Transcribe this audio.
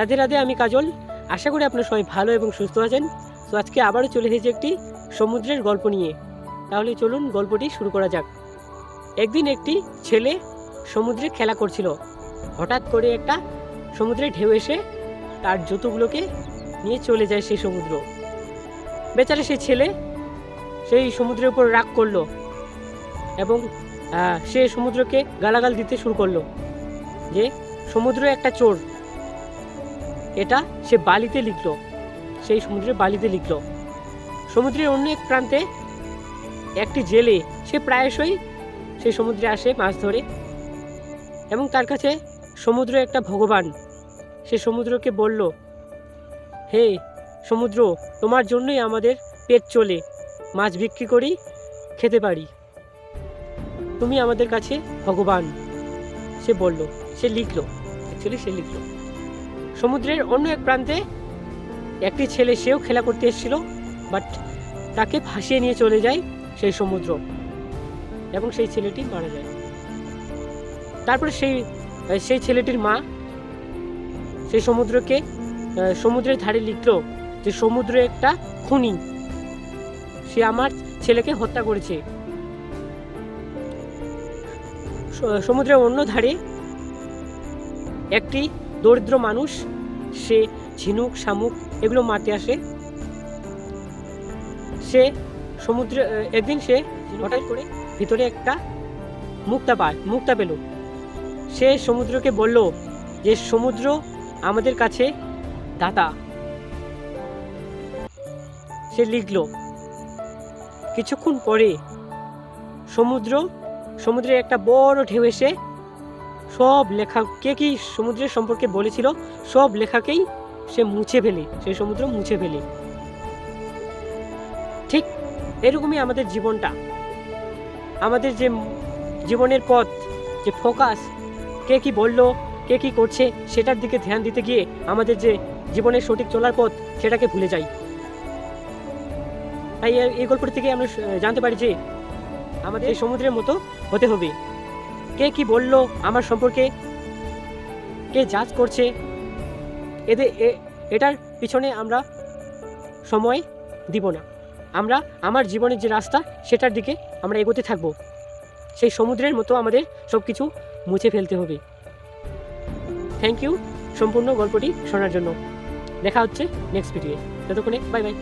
রাধে রাধে, আমি কাজল। আশা করি আপনারা সবাই ভালো এবং সুস্থ আছেন। তো আজকে আবারও চলে এসেছি একটি সমুদ্রের গল্প নিয়ে। তাহলে চলুন গল্পটি শুরু করা যাক। একদিন একটি ছেলে সমুদ্রে খেলা করছিল। হঠাৎ করে একটা সমুদ্রে ঢেউ এসে তার জুতোগুলোকে নিয়ে চলে যায় সেই সমুদ্র। বেচারা সেই ছেলে সেই সমুদ্রের উপর রাগ করলো এবং সে সমুদ্রকে গালাগাল দিতে শুরু করলো যে সমুদ্র একটা চোর। এটা সে বালিতে লিখলো, সেই সমুদ্রের বালিতে লিখলো। সমুদ্রের অন্য এক প্রান্তে একটি জেলে, সে প্রায়শই সেই সমুদ্রে আসে মাছ ধরে এবং তার কাছে সমুদ্র একটা ভগবান। সে সমুদ্রকে বলল, হে সমুদ্র, তোমার জন্যই আমাদের পেট চলে, মাছ বিক্রি করি, খেতে পারি, তুমি আমাদের কাছে ভগবান। সে বলল, সে লিখলো, অ্যাকচুয়ালি সে লিখলো। সমুদ্রের অন্য এক প্রান্তে একটি ছেলে, সেও খেলা করতে এসেছিল, বাট তাকে ভাসিয়ে নিয়ে চলে যায় সেই সমুদ্র এবং সেই ছেলেটি মারা যায়। তারপরে সেই ছেলেটির মা সেই সমুদ্রের ধারে লিখলো যে সমুদ্র একটা খুনি, সে আমার ছেলেকে হত্যা করেছে। সমুদ্রের অন্য ধারে একটি দরিদ্র মানুষ, সে ঝিনুক শামুক এগুলো মারতে আসে। সে সমুদ্রে একদিন সে হঠাৎ করে ভিতরে একটা মুক্তা পেল। সে সমুদ্রকে বলল যে সমুদ্র আমাদের কাছে দাতা। সে লিখল। কিছুক্ষণ পরে সমুদ্রে একটা বড় ঢেউ এসে সব লেখা কি সমুদ্রের সম্পর্কে বলেছিল সব লেখাকেই সে মুছে ফেলে, সেই সমুদ্র মুছে ফেলে। ঠিক এরকমই আমাদের জীবনটা, আমাদের যে জীবনের পথ, যে ফোকাস, কে কি বললো, কে কি করছে সেটার দিকে ধ্যান দিতে গিয়ে আমাদের যে জীবনের সঠিক চলার পথ সেটাকে ভুলে যাই। তাই এই গল্পটি থেকে আমরা জানতে পারি যে আমাদের এই সমুদ্রের মতো হতে হবে। কে কি বললো আমার সম্পর্কে, কে জাজ করছে, এটার পিছনে আমরা সময় দিব না। আমরা আমার জীবনের যে রাস্তা সেটার দিকে আমরা এগোতে থাকবো। সেই সমুদ্রের মতো আমাদের সব কিছু মুছে ফেলতে হবে। থ্যাংক ইউ সম্পূর্ণ গল্পটি শোনার জন্য। দেখা হচ্ছে নেক্সট ভিডিওয়ে। ততক্ষণে বাই বাই।